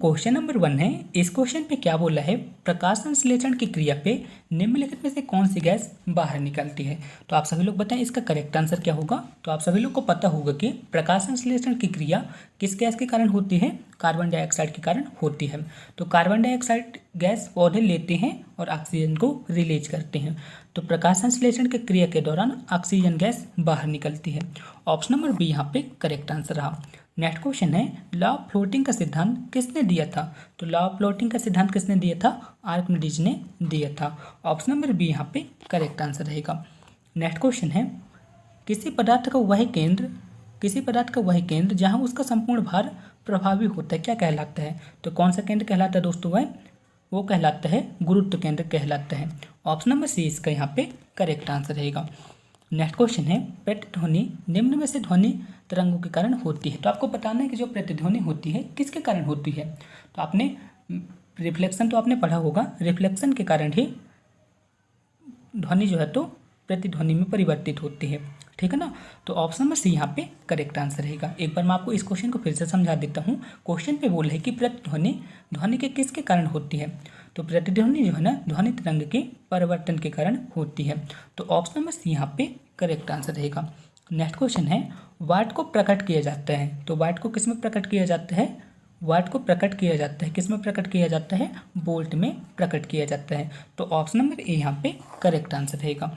Question number 1 है। इस question पे क्या बोला है, प्रकाश संश्लेषण की क्रिया पे निम्नलिखित में से कौन सी गैस बाहर निकलती है। तो आप सभी लोग बताएं इसका करेक्ट आंसर क्या होगा। तो आप सभी लोग को पता होगा कि प्रकाश संश्लेषण की क्रिया किस गैस के कारण होती है, कार्बन डाइऑक्साइड के कारण होती है। तो कार्बन डाइऑक्साइड गैस पौधे लेते हैं और ऑक्सीजन को रिलीज करते हैं। तो प्रकाश संश्लेषण की क्रिया के दौरान ऑक्सीजन गैस बाहर निकलती है। ऑप्शन नंबर बी यहाँ पे करेक्ट आंसर रहा। नेक्स्ट क्वेश्चन है, लॉ ऑफ फ्लोटिंग का सिद्धांत किसने दिया था। तो लॉ ऑफ फ्लोटिंग का सिद्धांत किसने दिया था, आर्किमिडीज ने दिया था। ऑप्शन नंबर बी यहाँ पे करेक्ट आंसर रहेगा। नेक्स्ट क्वेश्चन है, किसी पदार्थ का वह केंद्र जहां उसका संपूर्ण भार प्रभावी होता है क्या कहलाता है। तो कौन सा केंद्र कहलाता है दोस्तों, वो कहलाता है गुरुत्व केंद्र कहलाता है। ऑप्शन नंबर सी इसका यहाँ पे करेक्ट आंसर रहेगा। नेक्स्ट क्वेश्चन है, प्रतिध्वनि निम्न में से ध्वनि तरंगों के कारण होती है। तो आपको बताना है कि जो प्रतिध्वनि होती है किसके कारण होती है। तो आपने रिफ्लेक्शन तो आपने पढ़ा होगा, रिफ्लेक्शन के कारण ही ध्वनि जो है तो प्रतिध्वनि में परिवर्तित होती है, ठीक है ना। तो ऑप्शन नंबर सी यहाँ पे करेक्ट आंसर रहेगा। एक बार मैं आपको इस क्वेश्चन को फिर से समझा देता हूँ। क्वेश्चन पे बोल है कि प्रतिध्वनि ध्वनि के किसके कारण होती है। तो प्रतिध्वनि जो है ना ध्वनि तरंग के परिवर्तन के कारण होती है। तो ऑप्शन नंबर सी यहाँ पे करेक्ट आंसर रहेगा। नेक्स्ट क्वेश्चन है, वाट को प्रकट किया जाता है। तो वाट को किस में प्रकट किया जाता है, वाट को प्रकट किया जाता है किस में प्रकट किया जाता है, वोल्ट में प्रकट किया जाता है। तो ऑप्शन नंबर ए यहाँ पे करेक्ट आंसर रहेगा।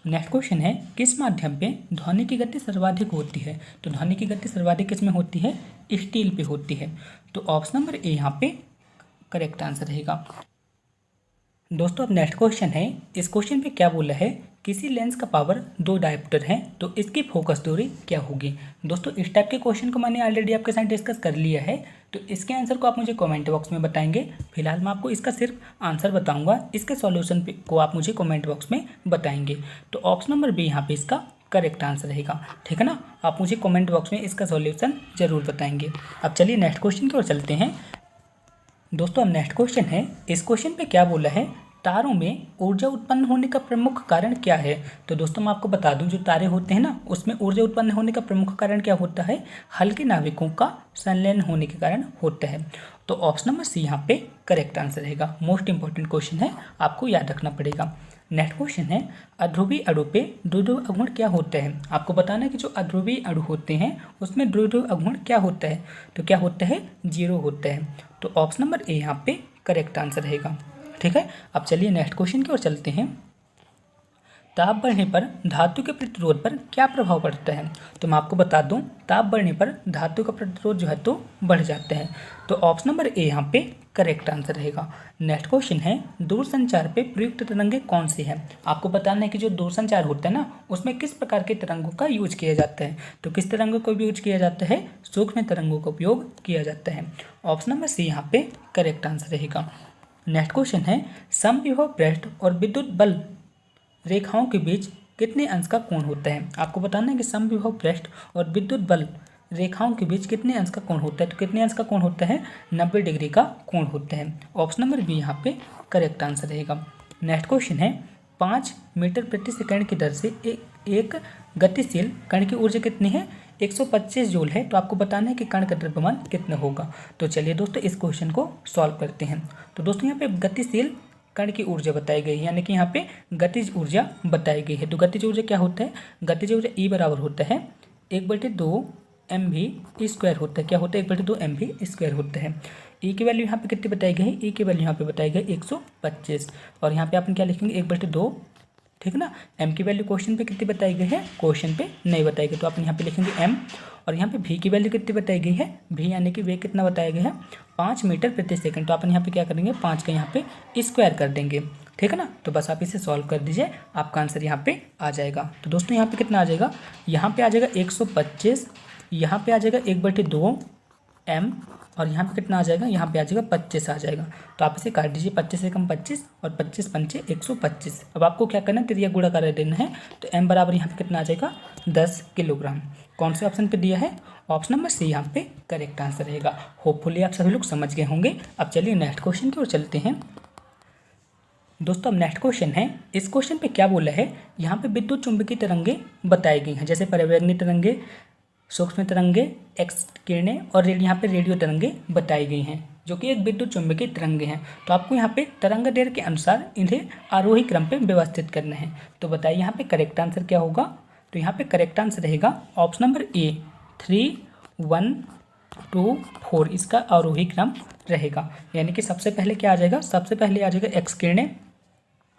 नेक्स्ट क्वेश्चन है, किस माध्यम पे ध्वनि की गति सर्वाधिक होती है। तो ध्वनि की गति सर्वाधिक किस में होती है, स्टील पे होती है। तो ऑप्शन नंबर ए यहाँ पे करेक्ट आंसर रहेगा। दोस्तों अब नेक्स्ट क्वेश्चन है, इस क्वेश्चन पे क्या बोला है, किसी लेंस का पावर 2 डायोप्टर है तो इसकी फोकस दूरी क्या होगी। दोस्तों इस टाइप के क्वेश्चन को मैंने ऑलरेडी आपके साथ डिस्कस कर लिया है। तो इसके आंसर को आप मुझे कमेंट बॉक्स में बताएंगे। फिलहाल मैं आपको इसका सिर्फ आंसर बताऊंगा, इसके सॉल्यूशन को आप मुझे कमेंट बॉक्स में बताएंगे। तो ऑप्शन नंबर बी यहाँ पे इसका करेक्ट आंसर रहेगा, ठीक है ना। आप मुझे कमेंट बॉक्स में इसका सॉल्यूशन जरूर बताएंगे। अब चलिए नेक्स्ट क्वेश्चन की ओर चलते हैं। दोस्तों अब नेक्स्ट क्वेश्चन है, इस क्वेश्चन पे क्या बोला है, तारों में ऊर्जा उत्पन्न होने का प्रमुख कारण क्या है। तो दोस्तों मैं आपको बता दूं, जो तारे होते हैं ना उसमें ऊर्जा उत्पन्न होने का प्रमुख कारण क्या होता है, हल्के नाविकों का संलयन होने के कारण होता है। तो ऑप्शन नंबर सी यहाँ पे करेक्ट आंसर रहेगा। मोस्ट इंपॉर्टेंट क्वेश्चन है, आपको याद रखना पड़ेगा। नेक्स्ट क्वेश्चन है, अध्रुवीय अणु पे द्विध्रुव अवगुण क्या होता है। आपको बताना है कि जो अध्रुवीय अणु होते हैं उसमें द्विध्रुव अवगुण क्या होता है। तो क्या होता है, 0 होता है। तो ऑप्शन नंबर ए यहाँ पे करेक्ट आंसर रहेगा, ठीक है। अब चलिए नेक्स्ट क्वेश्चन की ओर चलते हैं। ताप बढ़ने पर धातु के प्रतिरोध पर क्या प्रभाव पड़ता है। तो मैं आपको बता दूं, ताप बढ़ने पर धातु का प्रतिरोध जो है तो बढ़ जाता है। तो ऑप्शन नंबर ए यहाँ पे करेक्ट आंसर रहेगा। नेक्स्ट क्वेश्चन है, दूरसंचार पे प्रयुक्त तरंगे कौन सी है। आपको बताना है कि जो दूरसंचार होता है ना उसमें किस प्रकार के तरंगों का यूज किया जाता है। तो किस तरंगों का यूज किया जाता है, सूक्ष्म तरंगों का उपयोग किया जाता है। ऑप्शन नंबर सी यहाँ पे करेक्ट आंसर रहेगा। नेक्स्ट क्वेश्चन है, समविभव पृष्ठ और विद्युत बल रेखाओं के बीच कितने अंश का कोण होता है। आपको बताना है कि समविभव पृष्ठ और विद्युत बल रेखाओं के बीच कितने अंश का कोण होता है। तो कितने अंश का कोण होता है, 90 डिग्री का कोण होता है। ऑप्शन नंबर बी यहाँ पे करेक्ट आंसर रहेगा। नेक्स्ट क्वेश्चन है, 5 मीटर प्रति सेकंड की दर से एक गतिशील कण की ऊर्जा कितनी है, 125 जूल है। तो आपको बताना है कि कण का द्रव्यमान कितना होगा। तो चलिए दोस्तों इस क्वेश्चन को सॉल्व करते हैं। तो दोस्तों यहाँ पे गतिशील कण की ऊर्जा बताई गई है, यानी कि यहाँ पे गतिज ऊर्जा बताई गई है। तो गतिज ऊर्जा क्या होता है, गतिज ऊर्जा E बराबर होता है 1/2 mv² होता है। क्या होता है, 1/2 mv² होता है। E की वैल्यू यहाँ पे कितनी बताई गई है, E की वैल्यू यहाँ पे बताई गई 125। और यहाँ पे आप क्या लिखेंगे, 1/2, ठीक है ना। m की वैल्यू क्वेश्चन पे कितनी बताई गई है, क्वेश्चन पे नहीं बताई गई। तो आप यहाँ पे लिखेंगे m। और यहाँ पे v की वैल्यू कितनी बताई गई है, v यानी कि वेग कितना बताया गया है, 5 मीटर प्रति सेकंड। तो अपन यहाँ पे क्या करेंगे, 5 का यहाँ पे स्क्वायर कर देंगे, ठीक है ना। तो बस आप इसे सॉल्व कर दीजिए, आपका आंसर यहाँ पे आ जाएगा। तो दोस्तों यहाँ पे कितना आ जाएगा, यहाँ पे आ जाएगा 125, यहाँ पे आ जाएगा 1/2 m, और यहाँ पे कितना आ जाएगा, यहाँ पे आ जाएगा 25 आ जाएगा। तो आप इसे काट दीजिए, 25 से कम 25 और 25 पंचे 125। अब आपको क्या करना है, त्रिज्या गुणा कर देना है। तो m बराबर यहाँ पे कितना आ जाएगा, 10 किलोग्राम। कौन से ऑप्शन पे दिया है, ऑप्शन नंबर सी यहाँ पे करेक्ट आंसर रहेगा। होपफुली आप सभी लोग समझ गए होंगे। अब चलिए नेक्स्ट क्वेश्चन की ओर चलते हैं। दोस्तों अब नेक्स्ट क्वेश्चन है, इस क्वेश्चन पे क्या बोला है, यहाँ पे विद्युत चुंबकीय तरंगे बताई गई हैं, जैसे परावैंगनी तरंगे, सूक्ष्म तरंगे, एक्स किरणें और यहाँ पे रेडियो तरंगे बताई गई हैं। जो कि एक विद्युत चुंबकीय तरंगे हैं। तो आपको यहाँ पे तरंगदैर्घ्य के अनुसार इन्हें आरोही क्रम पे व्यवस्थित करना है। तो बताइए यहाँ पे करेक्ट आंसर क्या होगा। तो यहाँ पे करेक्ट आंसर रहेगा ऑप्शन नंबर ए 3, 1, 2, 4 इसका आरोही क्रम रहेगा। यानी कि सबसे पहले क्या आ जाएगा, सबसे पहले आ जाएगा एक्स किरणें,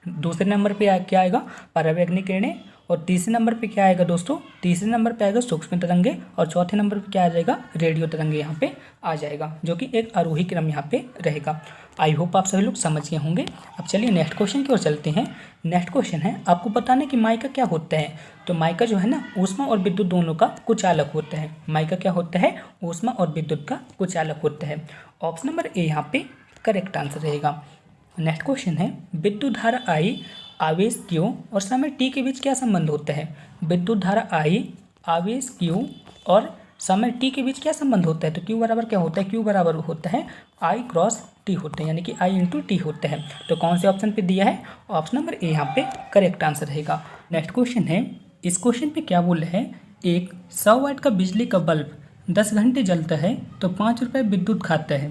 दूसरे नंबर पे क्या आएगा परावैंगनी किरणें, और तीसरे नंबर पे क्या आएगा दोस्तों, तीसरे नंबर पे आएगा सूक्ष्म तरंगे, और चौथे नंबर पे क्या आ जाएगा रेडियो तरंगे यहाँ पे आ जाएगा, जो कि एक आरोही क्रम यहाँ पे रहेगा। आई होप आप सभी लोग समझ गए होंगे। अब चलिए नेक्स्ट क्वेश्चन की ओर चलते हैं। नेक्स्ट क्वेश्चन है आपको बताना कि माइका क्या होता है। तो माइका जो है ना ऊष्मा और विद्युत दोनों का कुचालक होता है। माइका क्या होता है, ऊष्मा और विद्युत का कुचालक होता है। ऑप्शन नंबर ए यहाँ पे करेक्ट आंसर रहेगा। नेक्स्ट क्वेश्चन है विद्युत धारा आई आवेश Q और समय t के बीच क्या संबंध होता है। विद्युत धारा I आवेश Q और समय t के बीच क्या संबंध होता है। तो Q बराबर क्या होता है, Q बराबर होता है I क्रॉस T होते हैं, यानी कि I इंटू T होता है। तो कौन से ऑप्शन पे दिया है, ऑप्शन नंबर ए यहाँ पे करेक्ट आंसर रहेगा। नेक्स्ट क्वेश्चन है, इस क्वेश्चन पे क्या बोल रहे हैं, एक 100 वाट का बिजली का बल्ब 10 घंटे जलता है तो 5 रुपये विद्युत खाता है,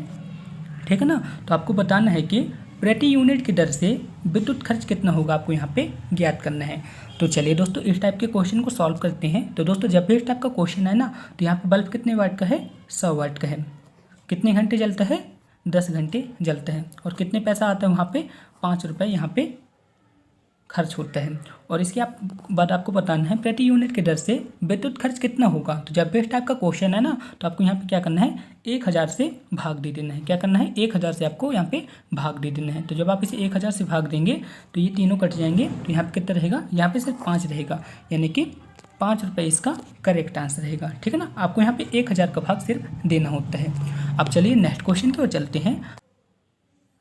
ठीक है ना। तो आपको बताना है कि प्रति यूनिट की दर से विद्युत खर्च कितना होगा, आपको यहाँ पे ज्ञात करना है। तो चलिए दोस्तों इस टाइप के क्वेश्चन को सॉल्व करते हैं। तो दोस्तों जब भी इस टाइप का क्वेश्चन है ना, तो यहाँ पे बल्ब कितने वाट का है, 100 वाट का है। कितने घंटे जलता है, 10 घंटे जलता है, और कितने पैसा आता है वहाँ पे, 5 रुपये यहाँ पे खर्च होता है। और इसके बाद आपको बताना है प्रति यूनिट की दर से विद्युत खर्च कितना होगा। तो जब भी इस टाइप का क्वेश्चन है ना, तो आपको यहाँ पे क्या करना है, 1000 से भाग दे देना है। क्या करना है, 1000 से आपको यहाँ पे भाग दे देना है। तो जब आप इसे 1000 से भाग देंगे तो ये तीनों कट जाएंगे, तो यहाँ पे कितना रहेगा, यहाँ पे सिर्फ 5 रहेगा, यानी कि 5 रुपये इसका करेक्ट आंसर रहेगा, ठीक है ना। आपको यहाँ पे 1000 का भाग सिर्फ देना होता है। अब चलिए नेक्स्ट क्वेश्चन की ओर चलते हैं।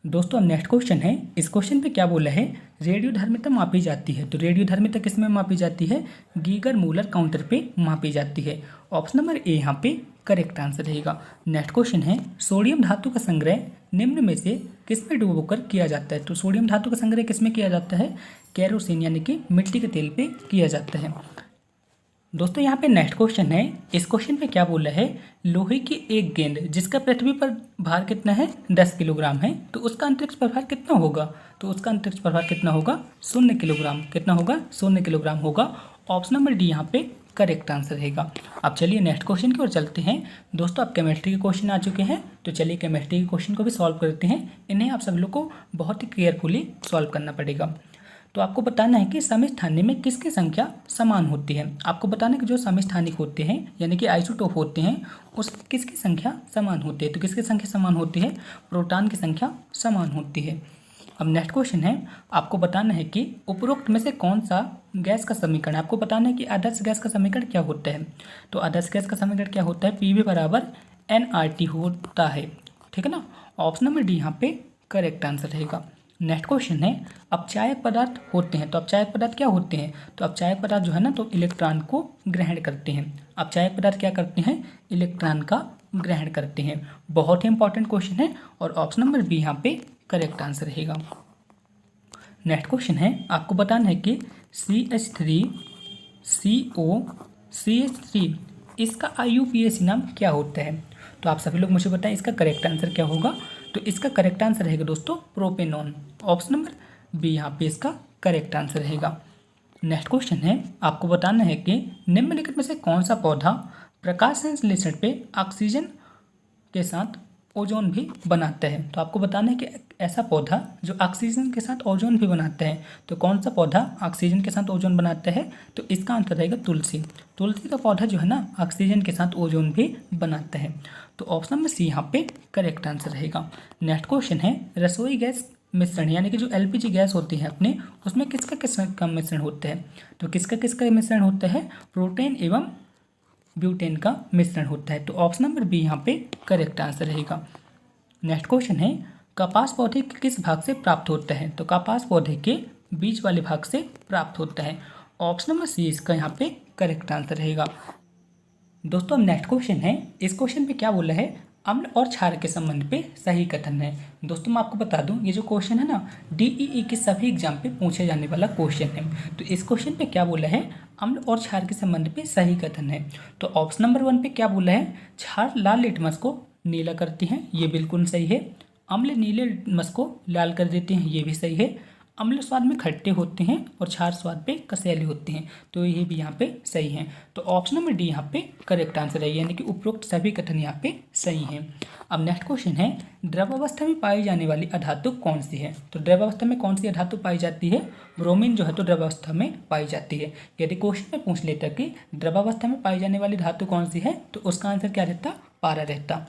दोस्तों अब नेक्स्ट क्वेश्चन है, इस क्वेश्चन पे क्या बोला है, रेडियोधर्मिता मापी जाती है। तो रेडियोधर्मिता किस में मापी जाती है, गीगर मूलर काउंटर पे मापी जाती है। ऑप्शन नंबर ए यहाँ पे करेक्ट आंसर रहेगा। नेक्स्ट क्वेश्चन है, सोडियम धातु का संग्रह निम्न में से किस में डुबोकर किया जाता है। तो सोडियम धातु का संग्रह किस में किया जाता है, केरोसिन यानी कि मिट्टी के तेल पे किया जाता है। दोस्तों यहाँ पे नेक्स्ट क्वेश्चन है, इस क्वेश्चन पे क्या बोला है, लोहे की एक गेंद जिसका पृथ्वी पर भार कितना है, 10 किलोग्राम है, तो उसका अंतरिक्ष प्रभार कितना होगा। तो उसका अंतरिक्ष प्रभार कितना होगा, 0 किलोग्राम। कितना होगा, 0 किलोग्राम होगा। ऑप्शन नंबर डी यहाँ पे करेक्ट आंसर रहेगा। अब चलिए नेक्स्ट क्वेश्चन की ओर चलते हैं। दोस्तों अब केमिस्ट्री के क्वेश्चन आ चुके हैं, तो चलिए केमिस्ट्री के क्वेश्चन को भी सॉल्व करते हैं। इन्हें आप सब लोग को बहुत ही केयरफुली सॉल्व करना पड़ेगा। तो आपको बताना है कि समस्थानिक में किसकी संख्या समान होती है। आपको बताना है कि जो समस्थानिक होते हैं यानी कि आइसोटोप होते हैं, उस किसकी संख्या समान होती है। तो किसकी संख्या समान होती है, प्रोटॉन की संख्या समान होती है। अब नेक्स्ट क्वेश्चन है, आपको बताना है कि उपरोक्त में से कौन सा गैस का समीकरण, आपको बताना है कि आदर्श गैस का समीकरण क्या होता है। तो आदर्श गैस का समीकरण क्या होता है, PV बराबर nRT होता है, ठीक है ना। ऑप्शन नंबर डी यहाँ पे करेक्ट आंसर रहेगा। नेक्स्ट क्वेश्चन है, अपचायक पदार्थ होते हैं। तो अपचायक पदार्थ क्या होते हैं, तो अपचायक पदार्थ जो है ना, तो इलेक्ट्रॉन को ग्रहण करते हैं। अपचायक पदार्थ क्या करते हैं, इलेक्ट्रॉन का ग्रहण करते हैं। बहुत ही इंपॉर्टेंट क्वेश्चन है, और ऑप्शन नंबर बी यहाँ पे करेक्ट आंसर रहेगा। नेक्स्ट क्वेश्चन है, आपको बताना है कि CH3COCH3 इसका IUPAC नाम क्या होता है। तो आप सभी लोग मुझे बताएं इसका करेक्ट आंसर क्या होगा। तो इसका करेक्ट आंसर रहेगा दोस्तों प्रोपेनॉन। ऑप्शन नंबर बी यहाँ पे इसका करेक्ट आंसर रहेगा। नेक्स्ट क्वेश्चन है, आपको बताना है कि निम्नलिखित में से कौन सा पौधा प्रकाश संश्लेषण पे ऑक्सीजन के साथ ओजोन भी बनाता है। तो आपको बताना है कि ऐसा पौधा जो ऑक्सीजन के साथ ओजोन भी बनाता है, तो कौन सा पौधा ऑक्सीजन के साथ ओजोन बनाता है। तो इसका आंसर रहेगा तुलसी। तुलसी का पौधा जो है ना, ऑक्सीजन के साथ ओजोन भी बनाता है। तो ऑप्शन नंबर सी यहाँ पे करेक्ट आंसर रहेगा। नेक्स्ट क्वेश्चन है, रसोई गैस मिश्रण यानी कि जो LPG गैस होती है अपने, उसमें किसका किसका मिश्रण होता है। तो किसका किसका मिश्रण होता है, प्रोटेन एवं ब्यूटेन का मिश्रण होता है। तो ऑप्शन नंबर बी यहाँ पे करेक्ट आंसर रहेगा। नेक्स्ट क्वेश्चन है, कपास पौधे के किस भाग से प्राप्त होता है। तो कपास पौधे के बीज वाले भाग से प्राप्त होता है। ऑप्शन नंबर सी इसका यहाँ पे करेक्ट आंसर रहेगा। दोस्तों अब नेक्स्ट क्वेश्चन है, इस क्वेश्चन पे क्या बोला है, अम्ल और क्षार के संबंध पे सही कथन है। दोस्तों मैं आपको बता दूं, ये जो क्वेश्चन है ना, DEE के सभी एग्जाम पे पूछे जाने वाला क्वेश्चन है। तो इस क्वेश्चन पे क्या बोला है, अम्ल और क्षार के संबंध पे सही कथन है। तो ऑप्शन नंबर 1 पे क्या बोला है, क्षार लाल लिटमस को नीला करती हैं, ये बिल्कुल सही है। अम्ल नीले रस को लाल कर देते हैं, ये भी सही है। अम्ल स्वाद में खट्टे होते हैं और क्षार स्वाद पे कसैले होते हैं, तो ये भी यहाँ पे सही है। तो ऑप्शन नंबर डी यहाँ पे करेक्ट आंसर है, यानी कि उपरोक्त सभी कथन यहाँ पे सही हैं। अब नेक्स्ट क्वेश्चन है, द्रव अवस्था में पाई जाने वाली अधातु कौन सी है? तो द्रव अवस्था में कौन सी अधातु पाई जाती है? ब्रोमीन जो है तो द्रव अवस्था में पाई जाती है। यदि क्वेश्चन में पूछ लेता कि द्रव अवस्था में पाई जाने वाली धातु कौन सी है, तो उसका आंसर क्या रहता? पारा रहता।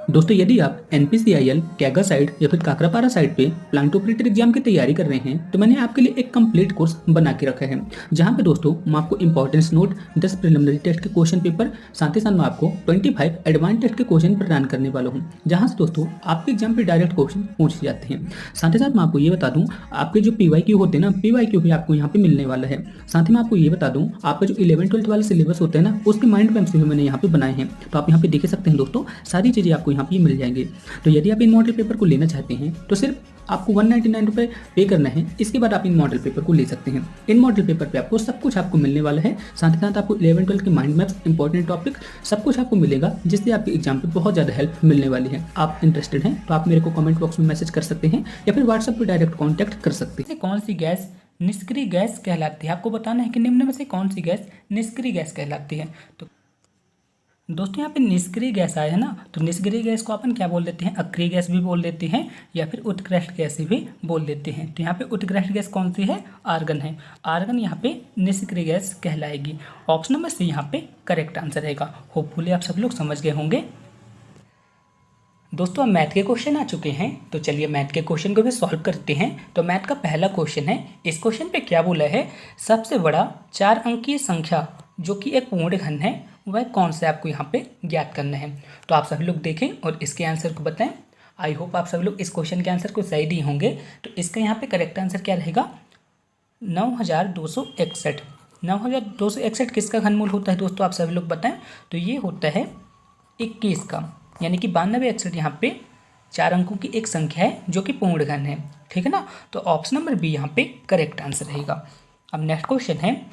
दोस्तों, यदि आप NPCIL, कैगा साइड या फिर काकरापारा साइड पे प्लांट ऑपरेटर एग्जाम की तैयारी कर रहे हैं, तो मैंने आपके लिए एक कंप्लीट कोर्स बना के रखा है, जहां पे दोस्तों मैं आपको इंपॉर्टेंस नोट, 10 प्रिलिमिनरी टेस्ट के क्वेश्चन पेपर, साथ ही साथ मैं आपको 25 एडवांस टेस्ट के क्वेश्चन प्रदान करने वाला हूँ, जहां से दोस्तों आपके एग्जाम पे डायरेक्ट क्वेश्चन पूछ जाते हैं। साथ ही साथ मैं आपको ये बता दूँ, आपके जो PYQ होते हैं ना, PYQ भी आपको यहाँ पे मिलने वाला है। साथ ही मैं आपको ये बता दूँ, आपका जो 11-12 वाला सिलेबस होता है ना, उसके माइंड मैप्स भी मैंने यहाँ पे बनाए हैं, तो आप यहाँ पे देख सकते हैं दोस्तों, सारी चीज़ें आपको यहाँ पे मिल जाएंगे। तो यदि आप इन मॉडल पेपर को लेना चाहते हैं तो सिर्फ आपको 199 रुपये पे करना है, इसके बाद आप इन मॉडल पेपर को ले सकते हैं। इन मॉडल पेपर पे आपको सब कुछ आपको मिलने वाला है, साथ ही साथ आपको 11-12 के माइंड मैप्स, इंपॉर्टेंट टॉपिक सब कुछ आपको मिलेगा, जिससे आपके एग्जाम पे बहुत ज़्यादा हेल्प मिलने वाली है। आप इंटरेस्टेड हैं तो आप मेरे को कमेंट बॉक्स में मैसेज कर सकते हैं या फिर व्हाट्सएप पर डायरेक्ट कॉन्टैक्ट कर सकते हैं। कौन सी गैस निष्क्रिय गैस कहलाती है? आपको बताना है कि निम्न में से कौन सी गैस निष्क्रिय गैस कहलाती है। तो दोस्तों यहाँ पे निष्क्रिय गैस आया है ना, तो निष्क्रिय गैस को अपन क्या बोल देते हैं? अक्रिय गैस भी बोल देते हैं या फिर उत्कृष्ट गैस भी बोल देते हैं। तो यहाँ पे उत्कृष्ट गैस कौन सी है? आर्गन है। आर्गन यहाँ पे निष्क्रिय गैस कहलाएगी। ऑप्शन नंबर सी यहाँ पे करेक्ट आंसर रहेगा। होपफुली आप सब लोग समझ गए होंगे। दोस्तों अब मैथ के क्वेश्चन आ चुके हैं, तो चलिए मैथ के क्वेश्चन को भी सॉल्व करते हैं। तो मैथ का पहला क्वेश्चन है, इस क्वेश्चन पे क्या बोला है? सबसे बड़ा 4 अंकीय संख्या जो कि एक पूर्ण घन है, वह कौन सा आपको यहाँ पे ज्ञात करना है। तो आप सभी लोग देखें और इसके आंसर को बताएं। आई होप आप सभी लोग इस क्वेश्चन के आंसर को सही दिए होंगे। तो इसका यहाँ पे करेक्ट आंसर क्या रहेगा? 9261। 9261 किसका घनमूल होता है दोस्तों? आप सभी लोग बताएं। तो ये होता है 21 का, यानी कि 9261 यहाँ पे 4 अंकों की एक संख्या है जो कि पूर्ण घन है, ठीक है ना। तो ऑप्शन नंबर बी यहाँ पे करेक्ट आंसर रहेगा। अब नेक्स्ट क्वेश्चन है,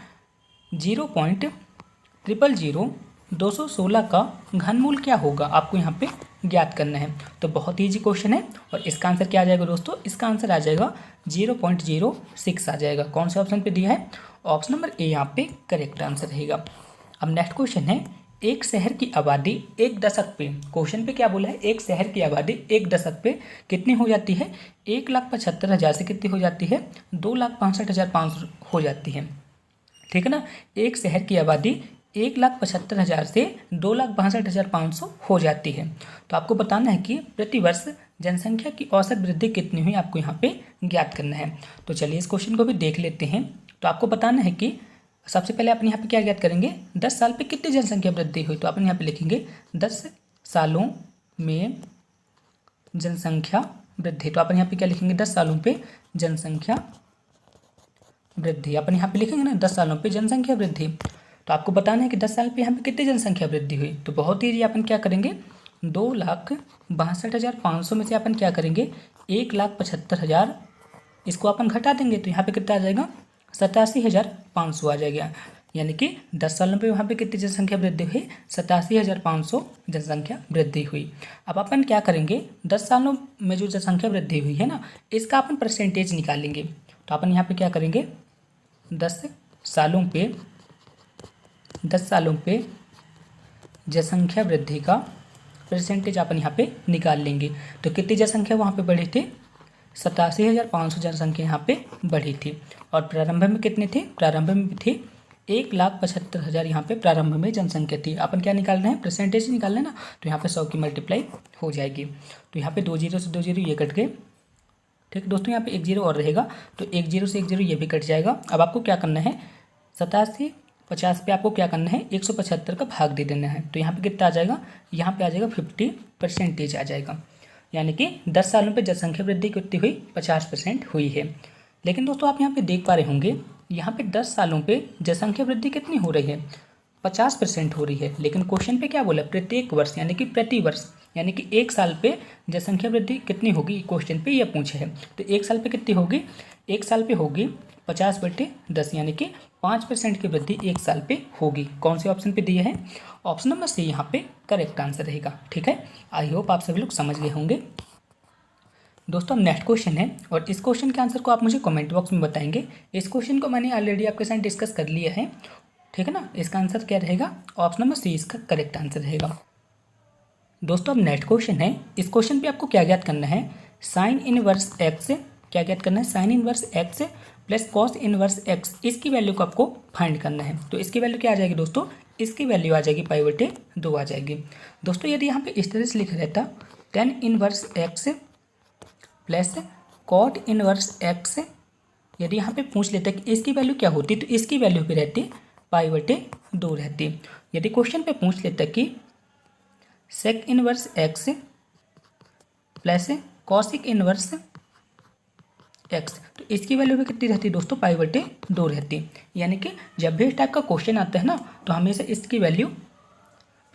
0.0000216 का घनमूल क्या होगा, आपको यहाँ पे ज्ञात करना है। तो बहुत ईजी क्वेश्चन है और इसका आंसर क्या आ जाएगा दोस्तों? इसका आंसर आ जाएगा 0.06 आ जाएगा। कौन से ऑप्शन पे दिया है? ऑप्शन नंबर ए यहाँ पे करेक्ट आंसर रहेगा। अब नेक्स्ट क्वेश्चन है, एक शहर की आबादी एक दशक पे, क्वेश्चन पे क्या बोला है? एक शहर की आबादी एक दशक पे कितनी हो जाती है? 1,75,000 से कितनी हो जाती है? 2,65,500 हो जाती है, ठीक है ना। एक शहर की आबादी 1,75,000 से 2,62,500 हो जाती है। तो आपको बताना है कि प्रतिवर्ष जनसंख्या की औसत वृद्धि कितनी हुई, आपको यहाँ पे ज्ञात करना है। तो चलिए इस क्वेश्चन को भी देख लेते हैं। तो आपको बताना है कि सबसे पहले अपन यहाँ पे क्या ज्ञात करेंगे? 10 साल पे कितनी जनसंख्या वृद्धि हुई। तो अपन यहाँ पे लिखेंगे 10 सालों में जनसंख्या वृद्धि। तो अपन यहाँ पे क्या लिखेंगे? 10 सालों पे जनसंख्या वृद्धि। अपन यहाँ पे लिखेंगे ना 10 सालों पे जनसंख्या वृद्धि। तो आपको बताना है कि 10 साल पे यहाँ पे कितनी जनसंख्या वृद्धि हुई। तो बहुत ही अपन क्या करेंगे? 2,62,500 में से अपन क्या करेंगे? 1,75,000 इसको अपन घटा देंगे, तो यहाँ पे कितना आ जाएगा? 87,500 आ जाएगा। यानी कि 10 सालों पे वहाँ पे कितनी जनसंख्या वृद्धि हुई? 87,500 जनसंख्या वृद्धि हुई। अब अपन क्या करेंगे? 10 सालों में जो जनसंख्या वृद्धि हुई है ना, इसका अपन परसेंटेज निकालेंगे। तो अपन यहाँ पे क्या करेंगे? 10 सालों पे जनसंख्या वृद्धि का परसेंटेज अपन यहाँ पे निकाल लेंगे। तो कितनी जनसंख्या वहाँ पे बढ़ी थी? 87,500 जनसंख्या यहाँ पे बढ़ी थी। और प्रारंभ में कितनी थी? प्रारंभ में थी 1,75,000 यहाँ पे प्रारंभ में जनसंख्या थी। अपन क्या निकाल रहे हैं? परसेंटेज निकाल रहे हैं ना। तो यहाँ पे 100 की मल्टीप्लाई हो जाएगी। तो यहाँ पे 2 जीरो से 2 जीरो ये कट गए, ठीक है दोस्तों। यहाँ पे 1 जीरो और रहेगा, तो 1 जीरो से 1 जीरो ये भी कट जाएगा। अब आपको क्या करना है? 87,50 पे आपको क्या करना है? 175 का भाग दे देना है। तो यहाँ पे कितना आ जाएगा? यहाँ पे आ जाएगा 50% आ जाएगा। यानी कि 10 सालों पे जनसंख्या वृद्धि कितनी हुई? 50% हुई है। लेकिन दोस्तों आप यहाँ पे देख पा रहे होंगे, यहाँ पे 10 सालों पे जनसंख्या वृद्धि कितनी हो रही है? 50% हो रही है। लेकिन क्वेश्चन पे क्या बोला? प्रत्येक वर्ष, यानी कि प्रति वर्ष, यानी कि 1 साल पे जनसंख्या वृद्धि कितनी होगी, क्वेश्चन पे यह पूछे है। तो 1 साल पे कितनी होगी? 1 साल पे होगी 50/10 यानी कि 5% की वृद्धि एक साल पे होगी। कौन से ऑप्शन पे दिए हैं? ऑप्शन नंबर सी यहाँ पे करेक्ट आंसर रहेगा। ठीक है, आई होप आप सभी लोग समझ गए होंगे। दोस्तों अब नेक्स्ट क्वेश्चन है और इस क्वेश्चन के आंसर को आप मुझे कमेंट बॉक्स में बताएंगे। इस क्वेश्चन को मैंने ऑलरेडी आपके साथ डिस्कस कर लिया है। ठीक है ना, इसका आंसर क्या रहेगा? ऑप्शन नंबर सी इसका करेक्ट आंसर रहेगा। दोस्तों अब नेक्स्ट क्वेश्चन है, इस क्वेश्चन पे आपको क्या ज्ञात करना है? साइन इनवर्स एक्स, क्या ज्ञात करना है? Sine inverse x plus cos inverse x, इसकी वैल्यू को आपको फाइंड करना है। तो इसकी वैल्यू क्या आ जाएगी दोस्तों? इसकी वैल्यू आ जाएगी π/2 आ जाएगी। दोस्तों यदि यहाँ पे इस तरह से लिखा रहता tan inverse x plus cot inverse x, यदि यहाँ पे पूछ लेता कि इसकी वैल्यू क्या होती, तो इसकी वैल्यू भी रहती π/2 रहती। यदि क्वेश्चन पे पूछ लेता कि sec inverse x plus cosec inverse x, तो इसकी वैल्यू भी कितनी रहती है दोस्तों? π/2 रहती। यानी कि जब भी इस टाइप का क्वेश्चन आता है ना, तो हमेशा इसकी वैल्यू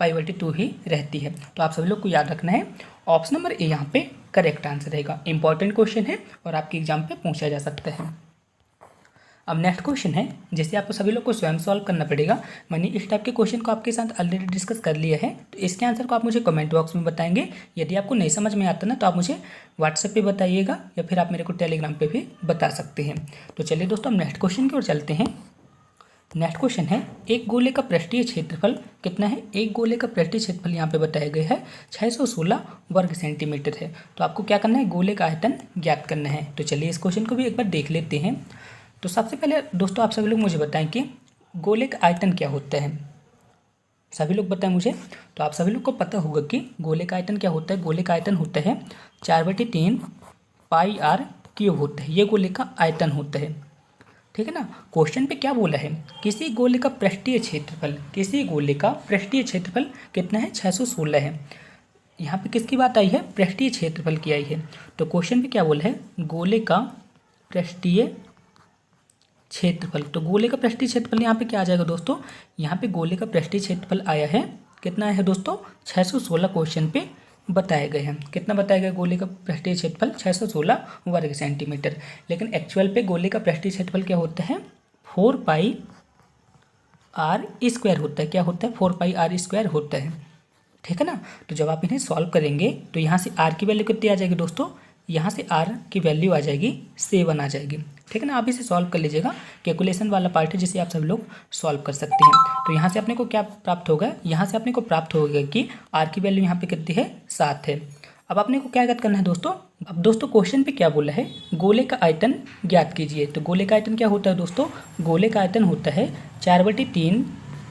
π/2 ही रहती है। तो आप सभी लोग को याद रखना है, ऑप्शन नंबर ए यहाँ पे करेक्ट आंसर रहेगा। इंपॉर्टेंट क्वेश्चन है और आपके एग्जाम पे पूछा जा सकता है। अब नेक्स्ट क्वेश्चन है जिसे आपको सभी लोग को स्वयं सॉल्व करना पड़ेगा। मैंने इस टाइप के क्वेश्चन को आपके साथ ऑलरेडी डिस्कस कर लिया है, तो इसके आंसर को आप मुझे कमेंट बॉक्स में बताएंगे। यदि आपको नहीं समझ में आता ना, तो आप मुझे व्हाट्सएप पे बताइएगा या फिर आप मेरे को टेलीग्राम पे भी बता सकते हैं। तो चलिए दोस्तों हम नेक्स्ट क्वेश्चन की ओर चलते हैं। नेक्स्ट क्वेश्चन है, एक गोले का पृष्ठीय क्षेत्रफल कितना है? एक गोले का पृष्ठीय क्षेत्रफल यहाँ पे बताया गया है 616 वर्ग सेंटीमीटर है। तो आपको क्या करना है? गोले का आयतन ज्ञात करना है। तो चलिए इस क्वेश्चन को भी एक बार देख लेते हैं। तो सबसे पहले दोस्तों आप सभी लोग मुझे बताएं कि गोले का आयतन क्या होता है? सभी लोग बताएं मुझे। तो आप सभी लोग को पता होगा कि गोले का आयतन क्या होता है। गोले का आयतन होता है 4/3 πr³ होता है, ये गोले का आयतन होता है। ठीक है ना। क्वेश्चन पे क्या बोला है? किसी गोले का पृष्ठीय क्षेत्रफल, किसी गोले का पृष्ठीय क्षेत्रफल कितना है? 616 है। यहाँ पे किसकी बात आई है? पृष्ठीय क्षेत्रफल की आई है। तो क्वेश्चन पे क्या बोला है? गोले का पृष्ठीय क्षेत्रफल। तो गोले का पृष्ठीय क्षेत्रफल यहाँ पे क्या आ जाएगा दोस्तों? यहाँ पे गोले का पृष्ठीय क्षेत्रफल आया है, कितना आया है दोस्तों? 616 क्वेश्चन पे बताए गए हैं। कितना बताया गया? गोले का पृष्ठीय क्षेत्रफल 616 वर्ग सेंटीमीटर। लेकिन एक्चुअल पे गोले का पृष्ठीय क्षेत्रफल क्या होता है? 4πr² होता है। क्या होता है? 4πr² होता है। ठीक है ना। तो जब आप इन्हें सॉल्व करेंगे तो यहाँ से r की वैल्यू कितनी आ जाएगी दोस्तों? यहाँ से r की वैल्यू आ जाएगी 7 आ जाएगी। ठीक है ना। आप इसे सॉल्व कर लीजिएगा, कैलकुलेशन वाला पार्ट है जिसे आप सभी लोग सॉल्व कर सकते हैं। तो यहाँ से अपने को क्या प्राप्त होगा? यहाँ से अपने को प्राप्त होगा कि r की वैल्यू यहाँ पे कितनी है? 7 है। अब अपने को क्या ज्ञात करना है दोस्तों? अब दोस्तों क्वेश्चन पे क्या बोला है? गोले का आयतन ज्ञात कीजिए। तो गोले का आयतन क्या होता है दोस्तों? गोले का आयतन होता है 4/3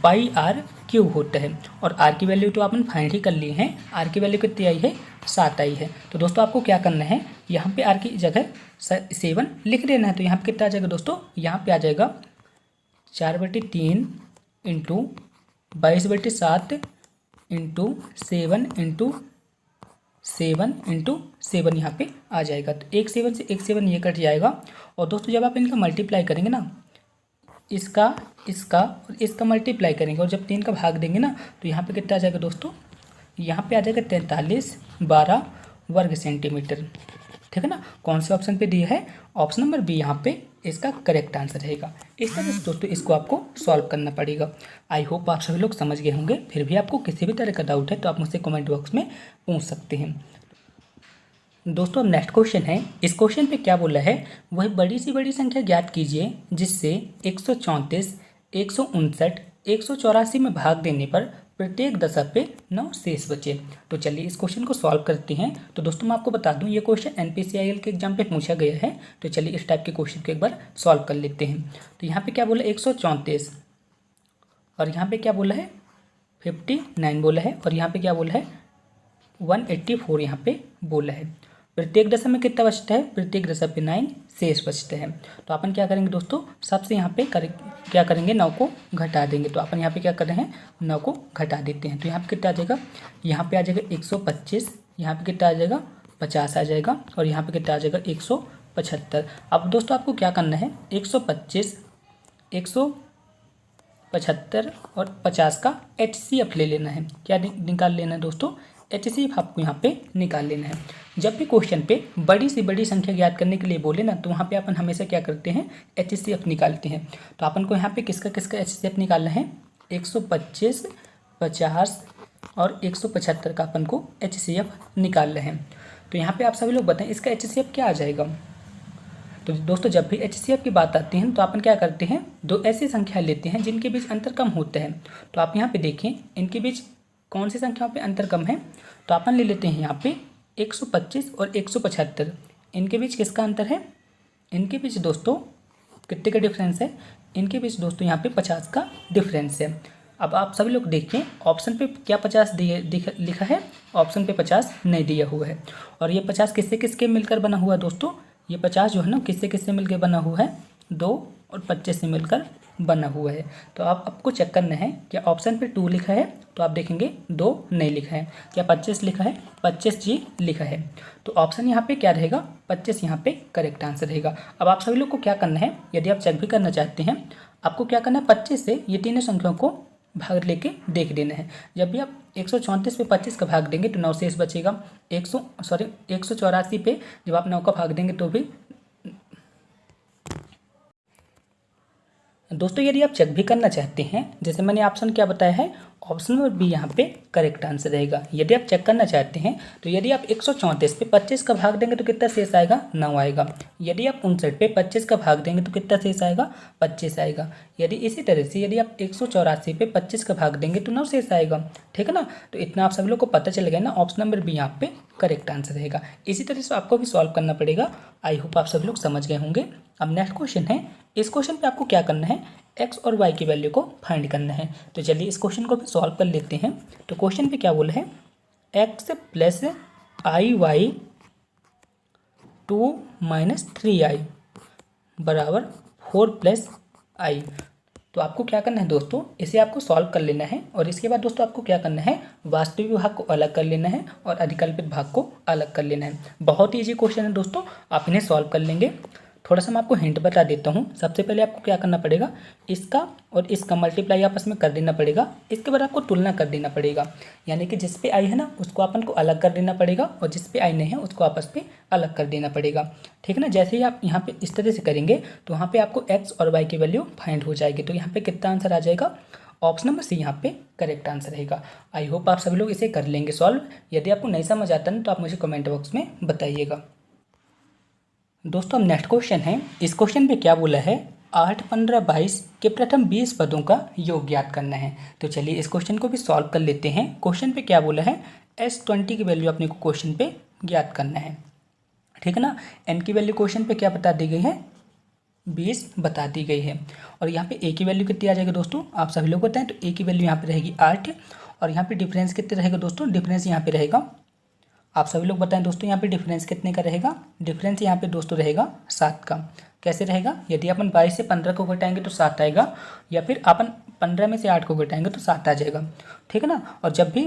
πr³ होता है। और r की वैल्यू तो आपने फाइंड ही कर ली है। r की वैल्यू कितनी आई है? 7 आई है। तो दोस्तों आपको क्या करना है? यहाँ पे r की जगह 7 लिख देना है। तो यहाँ पे कितना आ जाएगा दोस्तों? यहाँ पे आ जाएगा 4/3 इंटू 22/7 इंटू 7 इंटू 7 इंटू 7 यहाँ पे आ जाएगा। तो 1 7 से 1 7 ये कट जाएगा। और दोस्तों जब आप इनका मल्टीप्लाई करेंगे ना, इसका और इसका मल्टीप्लाई करेंगे और जब 3 का भाग देंगे ना, तो यहाँ पे कितना आ जाएगा दोस्तों? यहाँ पे आ जाएगा 43/12 वर्ग सेंटीमीटर। ठीक है ना। कौन से ऑप्शन पे दिया है? ऑप्शन नंबर बी यहाँ पे इसका करेक्ट आंसर रहेगा। इस तरह से दोस्तों इसको आपको सॉल्व करना पड़ेगा। आई होप आप सभी लोग समझ गए होंगे। फिर भी आपको किसी भी तरह का डाउट है तो आप मुझसे कमेंट बॉक्स में पूछ सकते हैं। दोस्तों अब नेक्स्ट क्वेश्चन है। इस क्वेश्चन पे क्या बोला है? वह बड़ी सी बड़ी संख्या ज्ञात कीजिए जिससे 134, 159, 184 में भाग देने पर प्रत्येक दशक पे 9 शेष बचे। तो चलिए इस क्वेश्चन को सॉल्व करते हैं। तो दोस्तों मैं आपको बता दूं ये क्वेश्चन NPCIL के एग्जाम पे पूछा गया है। तो चलिए इस टाइप के क्वेश्चन को एक बार सॉल्व कर लेते हैं। तो यहाँ पे क्या बोला? 134 और यहाँ पे क्या बोला है? 59 बोला है। और यहाँ पे क्या बोला है? 184 यहाँ पे बोला है। प्रत्येक दशक में कितना बचता है? प्रत्येक दशक पे 9 शेष बचते हैं। तो अपन क्या करेंगे दोस्तों? सबसे यहाँ पे क्या करेंगे? 9 को घटा देंगे। तो अपन यहाँ पे क्या कर रहे हैं? 9 को घटा देते हैं। तो यहाँ पे कितना आ जाएगा? यहाँ पे आ जाएगा 125, यहाँ पे कितना आ जाएगा? 50 आ जाएगा। और यहाँ पे कितना आ जाएगा? 175। अब दोस्तों आपको क्या करना है? 125, 175 और 50 का HCF ले लेना है। क्या निकाल लेना है दोस्तों? HCF आपको यहाँ पे निकाल लेना है। जब भी क्वेश्चन पे बड़ी से बड़ी संख्या ज्ञात करने के लिए बोले ना, तो वहाँ पे अपन हमेशा क्या करते हैं, HCF निकालते हैं। तो अपन को यहाँ पे किसका किसका HCF निकालना है, 125, 50 और 175 का अपन को HCF निकालना है। तो यहाँ पे आप सभी लोग बताएं इसका HCF क्या आ जाएगा। तो दोस्तों जब भी HCF की बात आती है तो अपन क्या करते हैं, दो ऐसी संख्या लेते हैं जिनके बीच अंतर कम होता है। तो आप यहाँ पे देखें इनके बीच कौन सी संख्याओं पे अंतर कम है, तो अपन ले लेते हैं यहाँ पे 125 और 175। इनके बीच किसका अंतर है, इनके बीच दोस्तों कितने का डिफरेंस है, इनके बीच दोस्तों यहाँ पे 50 का डिफरेंस है। अब आप सभी लोग देखें ऑप्शन पे क्या 50 लिखा है, ऑप्शन पे 50 नहीं दिया हुआ है। और ये 50 किससे किसके मिलकर बना हुआ है दोस्तों, ये 50 जो है ना किससे किससे मिलकर बना हुआ है, 2 और 25 से मिलकर बना हुआ है। तो आपको चेक करना है क्या ऑप्शन पे 2 लिखा है, तो आप देखेंगे 2 नहीं लिखा है, क्या 25 लिखा है, 25G लिखा है। तो ऑप्शन यहाँ पे क्या रहेगा, 25 यहाँ पे करेक्ट आंसर रहेगा। अब आप सभी लोग को क्या करना है, यदि आप चेक भी करना चाहते हैं, आपको क्या करना है, 25 से ये तीनों संख्याओं को भाग लेके देख देना है। जब भी आप 134 पे 25 का भाग देंगे तो 9 शेष बचेगा। 184 पे जब आप 9 का भाग देंगे तो भी दोस्तों यदि आप चेक भी करना चाहते हैं, जैसे मैंने ऑप्शन क्या बताया है, ऑप्शन नंबर बी यहाँ पे करेक्ट आंसर रहेगा। यदि आप चेक करना चाहते हैं तो यदि आप 134 पे 25 का भाग देंगे तो कितना शेष आएगा, 9 आएगा। यदि आप 59 पे 25 का भाग देंगे तो कितना शेष आएगा, 25 आएगा। यदि इसी तरह से यदि आप 184 पे 25 का भाग देंगे तो 9 शेष आएगा। ठीक है ना, तो इतना आप सभी लोग को पता चल गया ना, ऑप्शन नंबर बी यहाँ पे करेक्ट आंसर रहेगा। इसी तरह से आपको भी सॉल्व करना पड़ेगा। आई होप आप सभी लोग समझ गए होंगे। अब नेक्स्ट क्वेश्चन है, इस क्वेश्चन पे आपको क्या करना है, x और y की वैल्यू को फाइंड करना है। तो चलिए इस क्वेश्चन को भी सॉल्व कर लेते हैं। तो क्वेश्चन पे क्या बोला है, x प्लस आई वाई 2 माइनस 3i बराबर 4 प्लस आई। तो आपको क्या करना है दोस्तों, इसे आपको सॉल्व कर लेना है और इसके बाद दोस्तों आपको क्या करना है, वास्तविक भाग को अलग कर लेना है और अधिकल्पित भाग को अलग कर लेना है। बहुत ही ईजी क्वेश्चन है दोस्तों, आप इन्हें सॉल्व कर लेंगे। थोड़ा सा मैं आपको हिंट बता देता हूँ। सबसे पहले आपको क्या करना पड़ेगा, इसका और इसका मल्टीप्लाई आपस में कर देना पड़ेगा। इसके बाद आपको तुलना कर देना पड़ेगा, यानी कि जिस पे आई है ना उसको अपन को अलग कर देना पड़ेगा और जिस पे आई नहीं है उसको आपस में अलग कर देना पड़ेगा। ठीक है ना, जैसे ही आप यहाँ पे इस तरह से करेंगे तो वहाँ पे आपको एक्स और वाई की वैल्यू फाइंड हो जाएगी। तो यहाँ पे कितना आंसर आ जाएगा, ऑप्शन नंबर सी यहाँ पे करेक्ट आंसर रहेगा। आई होप आप सभी लोग इसे कर लेंगे सॉल्व। यदि आपको नहीं समझ आता है तो आप मुझे कमेंट बॉक्स में बताइएगा। दोस्तों अब नेक्स्ट क्वेश्चन है, इस क्वेश्चन पे क्या बोला है, 8, 15, 22 के प्रथम 20 पदों का योग ज्ञात करना है। तो चलिए इस क्वेश्चन को भी सॉल्व कर लेते हैं। क्वेश्चन पे क्या बोला है, S20 की वैल्यू अपने को क्वेश्चन पे ज्ञात करना है। ठीक है ना, n की वैल्यू क्वेश्चन पे क्या बता दी गई है, 20 बता दी गई है। और यहाँ पे a की वैल्यू कितनी आ जाएगी दोस्तों, आप सभी लोग बताएं। तो a की वैल्यू यहाँ पे रहेगी 8 और यहाँ पे डिफरेंस कितने रहेगा दोस्तों, डिफरेंस यहाँ पे रहेगा, आप सभी लोग बताएं दोस्तों यहाँ पे डिफरेंस कितने का रहेगा, डिफरेंस यहाँ पे दोस्तों रहेगा 7 का। कैसे रहेगा, यदि अपन 22 से 15 को घटाएंगे तो 7 आएगा, या फिर अपन 15 में से 8 को घटाएंगे तो 7 आ जाएगा। ठीक है ना, और जब भी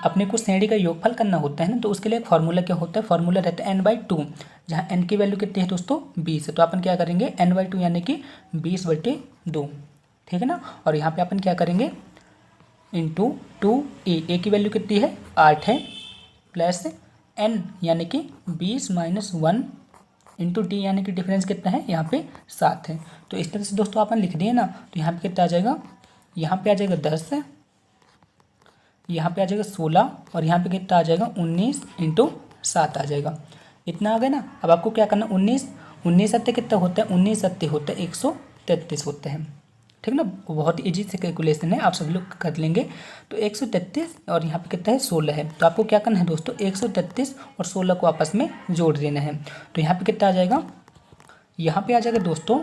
अपने को श्रेणी का योगफल करना होता है ना तो उसके लिए एक फार्मूला क्या होता है, फार्मूला रहता है n/2, जहाँ n की वैल्यू कितनी है दोस्तों 20 है। तो अपन क्या करेंगे n/2 यानी कि 20/2। ठीक है ना, और यहाँ पे अपन क्या करेंगे इंटू 2a, a की वैल्यू कितनी है 8 है, प्लस n यानी कि 20 - 1 इंटू d यानी कि डिफरेंस कितना है यहाँ पे 7 है। तो इस तरह से दोस्तों अपन लिख दिए ना, तो यहाँ पे कितना आ जाएगा, यहाँ पे आ जाएगा 10, यहाँ पे आ जाएगा 16 और यहाँ पे कितना आ जाएगा 19 इंटू 7 आ जाएगा। इतना आ गया ना। अब आपको क्या करना, 19 सत्ते कितना होता है, 19 सत्ते होता है 133 होता है। ठीक ना, बहुत ईजी से कैलकुलेशन है, आप सभी लोग कर लेंगे। तो 133 और यहाँ पे कितना है 16 है। तो आपको क्या करना है दोस्तों, 133 और 16 को आपस में जोड़ देना है। तो यहाँ पे कितना आ जाएगा, यहाँ पे आ जाएगा दोस्तों,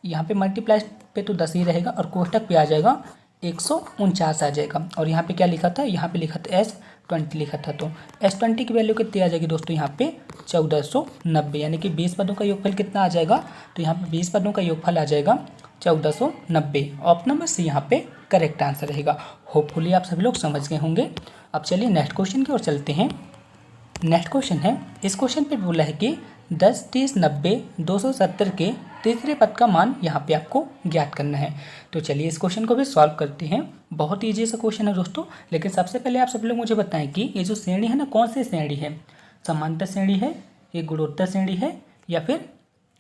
यहाँ पे मल्टीप्लाई पे तो 10 ही रहेगा और कोष्टक पे आ जाएगा 149 आ जाएगा। और यहाँ पे क्या लिखा था, यहाँ पे लिखा था S20 लिखा था। तो S20 की वैल्यू कितनी आ जाएगी दोस्तों, यहाँ पे 1490, यानी कि 20 पदों का योगफल कितना आ जाएगा, तो यहाँ पे 20 पदों का योगफल आ जाएगा 1490। ऑप्शन नंबर सी यहाँ पे करेक्ट आंसर रहेगा। होपफुली आप सभी लोग समझ गए होंगे। अब चलिए नेक्स्ट क्वेश्चन की ओर चलते हैं। नेक्स्ट क्वेश्चन है, इस क्वेश्चन पे बोला है कि 10, 30, 90, 270 के तीसरे पद का मान यहाँ पे आपको ज्ञात करना है। तो चलिए इस क्वेश्चन को भी सॉल्व करते हैं। बहुत ईजी सा क्वेश्चन है दोस्तों, लेकिन सबसे पहले आप सब लोग मुझे बताएं कि ये जो श्रेणी है ना, कौन सी श्रेणी है। समांतर श्रेणी है, ये गुणोत्तर श्रेणी है या फिर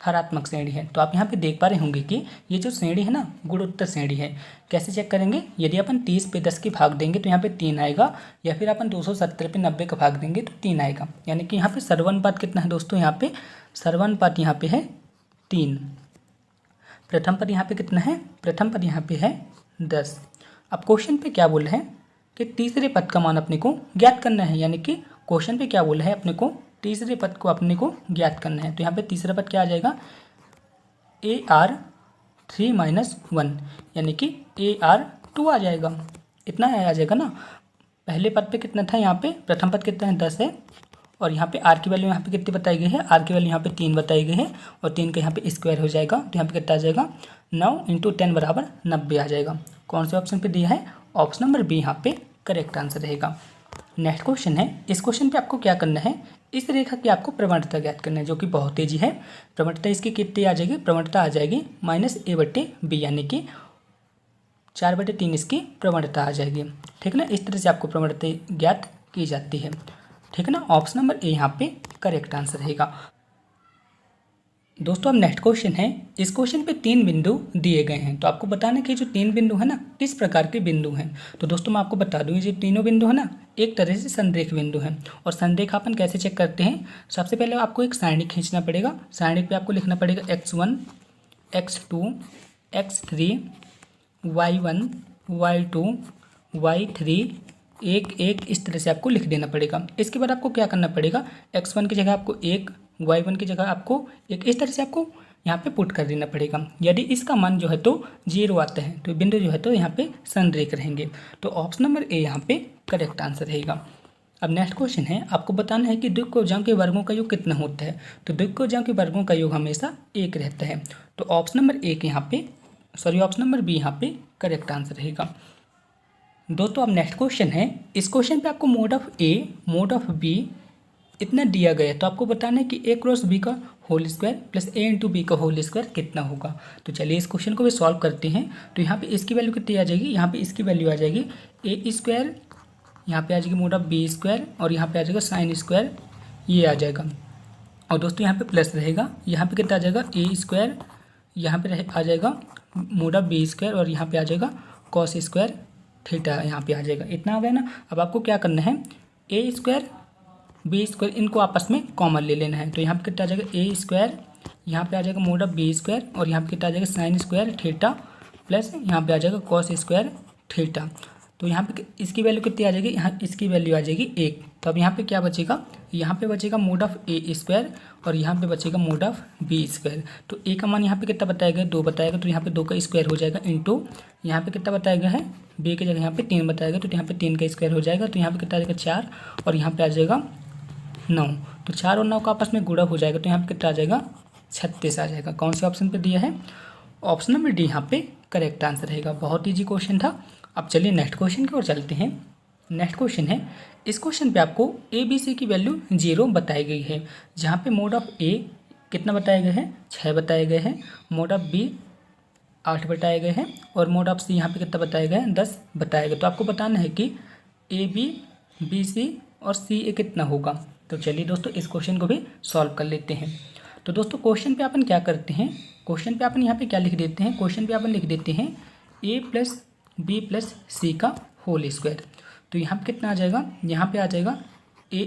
हरात्मक श्रेणी है। तो आप यहाँ पे देख पा रहे होंगे कि ये जो श्रेणी है ना गुणोत्तर श्रेणी है। कैसे चेक करेंगे, यदि अपन 30 पे 10 की भाग देंगे तो यहाँ पे 3 आएगा, या फिर अपन 270 पे 90 का भाग देंगे तो 3 आएगा। यानी कि यहाँ पे सर्वानुपात कितना है दोस्तों, यहाँ पे सर्वानुपात यहाँ पे है 3। प्रथम पद यहाँ पे कितना है, प्रथम पद यहाँ पे है 10। अब क्वेश्चन पे क्या बोल रहे हैं कि तीसरे पद का मान अपने को ज्ञात करना है। यानी कि क्वेश्चन पे क्या बोल रहा है, अपने को तीसरे पद को अपने को ज्ञात करना है। तो यहाँ पे तीसरा पद क्या आ जाएगा, AR3 - 1, यानी कि AR2 आ जाएगा। इतना आ जाएगा ना। पहले पद पे कितना था, यहाँ पे प्रथम पद कितना है 10 है, और यहाँ पे आर की वैल्यू यहाँ पे कितनी बताई गई है, आर की वैल्यू यहाँ पे 3 बताई गई है, और 3 का यहाँ पे स्क्वायर हो जाएगा। तो यहाँ पे कितना आ जाएगा, 9 × 10 = 90 आ जाएगा। कौन से ऑप्शन पे दिया है, ऑप्शन नंबर बी यहाँ पे करेक्ट आंसर रहेगा। नेक्स्ट क्वेश्चन है, इस क्वेश्चन पे आपको क्या करना है, इस रेखा की आपको प्रवणता ज्ञात करना है, जो कि बहुत तेजी है। प्रवणता इसकी कितनी आ जाएगी, प्रवणता आ जाएगी -a/b, यानी कि 4/3 इसकी प्रवणता आ जाएगी। ठीक है ना, इस तरह से आपको प्रवणता ज्ञात की जाती है। ठीक है ना, ऑप्शन नंबर ए यहाँ पे करेक्ट आंसर रहेगा। दोस्तों अब नेक्स्ट क्वेश्चन है, इस क्वेश्चन पे 3 बिंदु दिए गए हैं। तो आपको बताना कि जो 3 बिंदु है ना किस प्रकार के बिंदु हैं। तो दोस्तों मैं आपको बता दूँ, ये जो तीनों बिंदु है ना एक तरह से संरेख बिंदु हैं। और संरेखापन कैसे चेक करते हैं, सबसे पहले आपको एक सारणी खींचना पड़ेगा। सारणी पे आपको लिखना पड़ेगा x1 x2 x3 y1 y2 y3 1 इस तरह से आपको लिख देना पड़ेगा। इसके बाद आपको क्या करना पड़ेगा, x1 की जगह आपको 1, y1 की जगह आपको 1, इस तरह से आपको यहाँ पे पुट कर देना पड़ेगा। यदि इसका मान जो है तो 0 आता है तो बिंदु जो है तो यहाँ पे संरेख रहेंगे। तो ऑप्शन नंबर ए यहाँ पे करेक्ट आंसर रहेगा। अब नेक्स्ट क्वेश्चन है, आपको बताना है कि द्विकोणों के वर्गों का योग कितना होता है। तो द्विकोणों के वर्गों का योग हमेशा 1 रहता है। तो ऑप्शन नंबर ए के यहाँ पे ऑप्शन नंबर बी यहाँ पे करेक्ट आंसर रहेगा। दोस्तों अब नेक्स्ट क्वेश्चन है, इस क्वेश्चन पे आपको mod of a mod of b इतना दिया गया है। तो आपको बताना है कि a × b का whole square plus a × b का होल स्क्वायर कितना होगा। तो चलिए इस क्वेश्चन को भी सॉल्व करते हैं। तो यहाँ पे इसकी वैल्यू कितनी आ जाएगी, यहाँ पे इसकी वैल्यू आ जाएगी a², यहाँ पे आ जाएगी मोड ऑफ b², और यहाँ पे आ जाएगा sin², ये आ जाएगा। और दोस्तों यहाँ पे प्लस रहेगा, यहाँ पे कितना आ जाएगा a², यहाँ पे आ जाएगा मोड ऑफ b², और यहाँ पे आ जाएगा cos² थीटा, यहाँ पे आ जाएगा। इतना आ गया ना। अब आपको क्या करना है, a² b² इनको आपस में कॉमन ले लेना है। तो यहाँ पे कितना आ जाएगा a², यहाँ पे आ जाएगा मोड ऑफ b², और यहाँ पे कितना आ जाएगा sin² थीटा, प्लस यहाँ पे आ जाएगा cos² थीटा। तो यहाँ पे इसकी वैल्यू कितनी आ जाएगी, यहाँ इसकी वैल्यू आ जाएगी 1। तो अब यहाँ पे क्या बचेगा, यहाँ पे बचेगा मोड ऑफ a², और यहाँ पे बचेगा मोड ऑफ b²। तो a का मान यहाँ पे कितना बताया गया, 2 बताया गया, तो यहाँ पे 2 का स्क्वायर हो जाएगा, इंटू यहाँ पे कितना बताया गया है, b की जगह यहाँ पे 3 बताया गया, तो यहाँ पे 3 का स्क्वायर हो जाएगा। तो यहाँ पे कितना आ जाएगा 4, और यहाँ पे आ जाएगा 9। तो 4 और 9 का आपस में गुणा हो जाएगा, तो यहाँ पे कितना आ जाएगा 36 आ जाएगा। कौन से ऑप्शन पे दिया है, ऑप्शन नंबर डी यहाँ पे करेक्ट आंसर रहेगा। बहुत ईजी क्वेश्चन था। अब चलिए नेक्स्ट क्वेश्चन की ओर चलते हैं। नेक्स्ट क्वेश्चन है, इस क्वेश्चन पे आपको ए बी सी की वैल्यू 0 बताई गई है, जहाँ पे मोड ऑफ ए कितना बताया गया है, 6 बताए गए हैं, मोड ऑफ बी 8 बताए गए हैं, और मोड ऑफ सी यहाँ पे कितना बताया गया है, 10 बताया गया। तो आपको बताना है कि ए बी बी सी और सी ए कितना होगा। तो चलिए दोस्तों इस क्वेश्चन को भी सॉल्व कर लेते हैं। तो दोस्तों क्वेश्चन पे अपन क्या करते हैं, क्वेश्चन पे अपन यहाँ पे क्या लिख देते हैं, क्वेश्चन पे अपन लिख देते हैं a + b + c का होल स्क्वायर। तो यहाँ पे कितना आ जाएगा, यहाँ पे आ जाएगा a²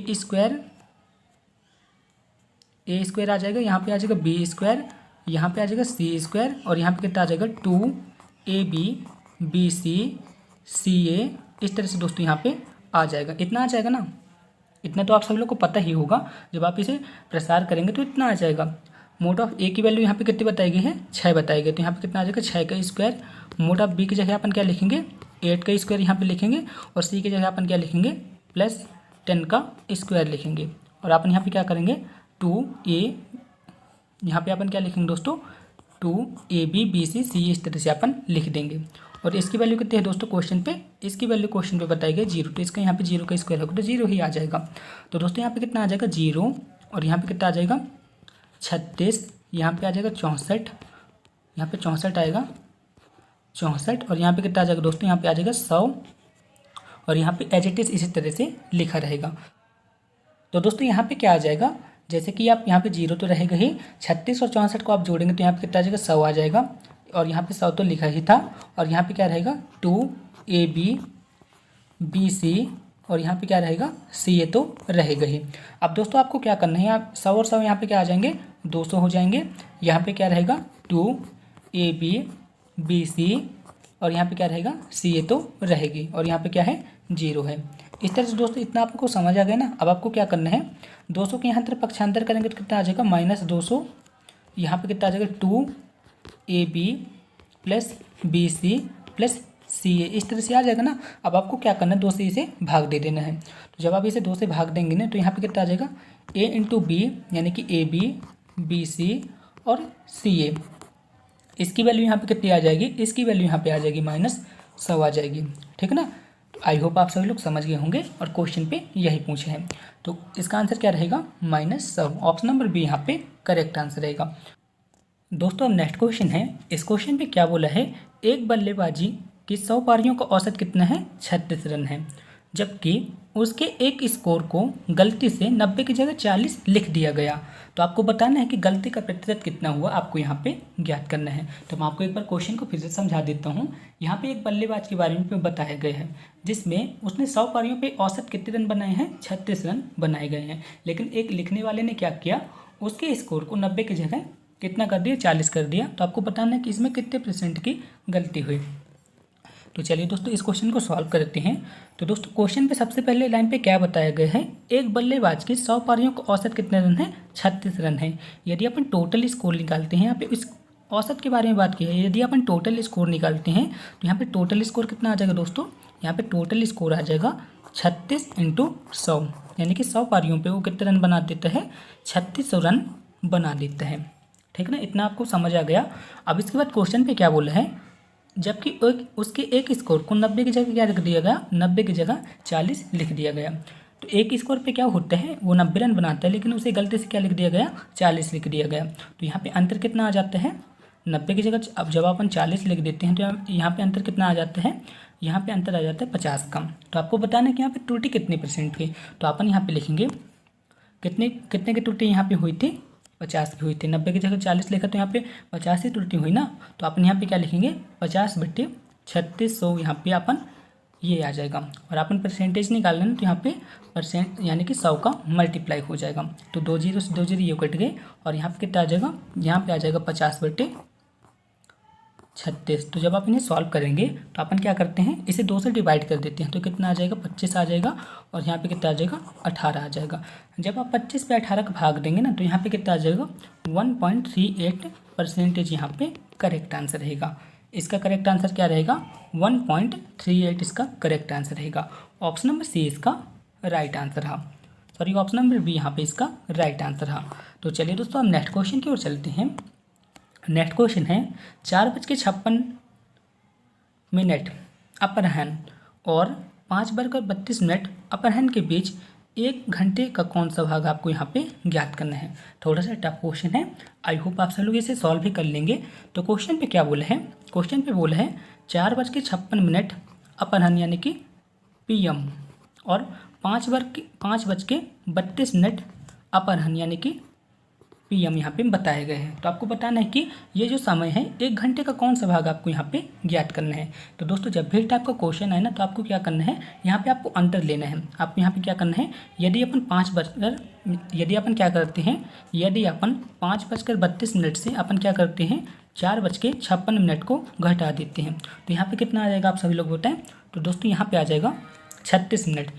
आ जाएगा, यहाँ पे आ जाएगा b², यहाँ पे आ जाएगा c², और यहाँ पे कितना आ जाएगा 2ab bc ca। इस तरह से दोस्तों यहाँ पे आ जाएगा। इतना आ जाएगा ना। इतना तो आप सब लोग को पता ही होगा, जब आप इसे प्रसार करेंगे तो इतना आ जाएगा। मोड ऑफ ए की वैल्यू यहाँ पे कितनी बताई गई है, 6 बताई गई, तो यहाँ पे कितना आ जाएगा 6 का स्क्वायर। मोड ऑफ बी की जगह अपन क्या लिखेंगे, 8 का स्क्वायर यहाँ पे लिखेंगे, और सी की जगह अपन क्या लिखेंगे, +10 का स्क्वायर लिखेंगे। और अपन यहाँ पे क्या करेंगे, 2a, यहाँ पे अपन क्या लिखेंगे दोस्तों, 2ab bc c, इस तरह से अपन लिख देंगे। और इसकी वैल्यू कितनी है दोस्तों, क्वेश्चन पे इसकी वैल्यू क्वेश्चन पे बताई गई 0, तो इसका यहाँ पे 0 का स्क्वायर होगा तो 0 ही आ जाएगा। तो दोस्तों यहाँ पे कितना आ जाएगा 0, और यहाँ पे कितना आ जाएगा 36, यहाँ पे आ जाएगा 64, यहाँ पे 64 आएगा 64, और यहाँ पे कितना आ जाएगा दोस्तों, यहाँ पे आ जाएगा 100, और यहाँ पे एज इट इज इसी तरह से लिखा रहेगा। तो दोस्तों यहाँ पे क्या आ जाएगा, जैसे कि आप यहाँ पे 0 तो रहेगा ही, 36 और 64 को आप जोड़ेंगे तो यहाँ पे कितना आ जाएगा 100 आ जाएगा, और यहाँ पे 100 तो लिखा ही था, और यहाँ पे क्या रहेगा 2AB BC, और यहाँ पे क्या रहेगा CA तो रहेगा ही। अब दोस्तों आपको क्या करना है, आप 100 और 100 यहाँ पे क्या आ जाएंगे 200 हो जाएंगे, यहाँ पे क्या रहेगा 2AB BC, और यहाँ पे क्या रहेगा CA तो रहेगी, और यहाँ पे क्या है 0 है। इस तरह से दोस्तों इतना आपको समझ आ गया ना। अब आपको क्या करना है, 200 के यहाँ तरफ पक्षांतर करेंगे तो कितना आ जाएगा -200, यहाँ पे कितना आ जाएगा 2AB plus BC plus CA, इस तरह से आ जाएगा ना। अब आपको क्या करना है, 2 से इसे भाग दे देना है। तो जब आप इसे 2 से भाग देंगे ना तो यहाँ पे कितना आ जाएगा A इंटू B, यानी कि AB BC और CA, इसकी वैल्यू यहाँ पे कितनी आ जाएगी, इसकी वैल्यू यहाँ पे आ जाएगी -100 आ जाएगी। ठीक ना। तो आई होप आप सभी लोग समझ गए होंगे, और क्वेश्चन पे यही पूछे हैं। तो इसका आंसर क्या रहेगा -100, ऑप्शन नंबर बी यहाँ पे करेक्ट आंसर रहेगा। दोस्तों अब नेक्स्ट क्वेश्चन है। इस क्वेश्चन पे क्या बोला है, एक बल्लेबाजी की 100 पारियों का औसत कितना है 36 रन है, जबकि उसके एक स्कोर को गलती से 90 की जगह 40 लिख दिया गया। तो आपको बताना है कि गलती का प्रतिशत कितना हुआ, आपको यहाँ पे ज्ञात करना है। तो मैं आपको एक बार क्वेश्चन को फिर से समझा देता हूँ। यहाँ पे एक बल्लेबाज के बारे में बताया गया है, जिसमें उसने 100 पारियों पे औसत कितने रन बनाए हैं 36 रन बनाए गए हैं, लेकिन एक लिखने वाले ने क्या किया, उसके स्कोर को 90 की जगह कितना कर दिया 40 कर दिया। तो आपको बताना है कि इसमें कितने % की गलती हुई। तो चलिए दोस्तों इस क्वेश्चन को सॉल्व करते हैं। तो दोस्तों क्वेश्चन पे सबसे पहले लाइन पे क्या बताया गया है, एक बल्लेबाज की 100 पारियों का औसत कितने रन है 36 रन है। यदि अपन टोटल स्कोर निकालते हैं, यहाँ पे इस औसत के बारे में बात की है, यदि अपन टोटल स्कोर निकालते हैं तो यहाँ पे टोटल स्कोर कितना आ जाएगा दोस्तों, यहाँ पे टोटल स्कोर आ जाएगा 36 × 100, यानी कि 100 पारियों पे वो कितने रन बना देता है 3600 रन बना देता है। ठीक ना, इतना आपको समझ आ गया। अब इसके बाद क्वेश्चन पे क्या बोला है, जबकि उसके एक स्कोर को 90 की जगह क्या लिख दिया गया, 90 की जगह 40 लिख दिया गया। तो एक स्कोर पे क्या होता है, वो 90 रन बनाता है, लेकिन उसे गलती से क्या लिख दिया गया 40 लिख दिया गया। तो यहाँ पे अंतर कितना आ जाता है 90 की जगह, अब जब अपन 40 लिख देते हैं तो यहाँ पे अंतर कितना आ जाता है, यहाँ पे अंतर आ जाता है 50 कम। तो आपको बताना है कि यहाँ पे त्रुटि कितने % हुई। तो अपन यहाँ पे लिखेंगे कितने की त्रुटि यहाँ पे हुई थी 50 की हुई थी। 90 की जगह 40 लिखा तो यहाँ पे 50 ही त्रुटि हुई ना। तो अपन यहाँ पे क्या लिखेंगे 50/3600, यहाँ पे अपन ये आ जाएगा, और अपन परसेंटेज निकाल लेना तो यहाँ पे % यानी कि 100 का मल्टीप्लाई हो जाएगा। तो 2 0 से 2 0 ये कट गए, और यहाँ पे कितना आ जाएगा, यहाँ पे आ जाएगा 50/36। तो जब आप इन्हें सॉल्व करेंगे तो अपन क्या करते हैं, इसे 2 से डिवाइड कर देते हैं, तो कितना आ जाएगा 25 आ जाएगा, और यहाँ पे कितना आ जाएगा 18 आ जाएगा। जब आप 25 पे 18 का भाग देंगे ना तो यहाँ पे कितना आ जाएगा 1.38% यहाँ पे करेक्ट आंसर रहेगा। इसका करेक्ट आंसर क्या रहेगा 1.38 इसका करेक्ट आंसर रहेगा। ऑप्शन नंबर सी इसका राइट आंसर रहा, सॉरी ऑप्शन नंबर बी यहाँ पे इसका राइट आंसर रहा। तो चलिए दोस्तों हम नेक्स्ट क्वेश्चन की ओर चलते हैं। नेक्स्ट क्वेश्चन है 4:56 अपराह्न और 5:32 अपराह्न के बीच 1 घंटे का कौन सा भाग आपको यहाँ पे ज्ञात करना है। थोड़ा सा टफ क्वेश्चन है, आई होप आप सब लोग इसे सॉल्व भी कर लेंगे। तो क्वेश्चन पे क्या बोला है, क्वेश्चन पे बोला है 4:56 अपराह्न यानी कि PM और 5:32 अपराह्न यानी कि PM यहाँ पे बताए गए हैं। तो आपको बताना है कि ये जो समय है 1 घंटे का कौन सा भाग आपको यहाँ पे ज्ञात करना है। तो दोस्तों जब भी टाइप का क्वेश्चन आए ना तो आपको क्या करना है, यहाँ पे आपको अंतर लेना है। आपको यहाँ पे क्या करना है, यदि अपन 5:32 से अपन क्या करते हैं 4:56 को घटा देते हैं, तो यहाँ पे कितना आ जाएगा आप सभी लोग बताएं। तो दोस्तों यहाँ पे आ जाएगा 36 मिनट।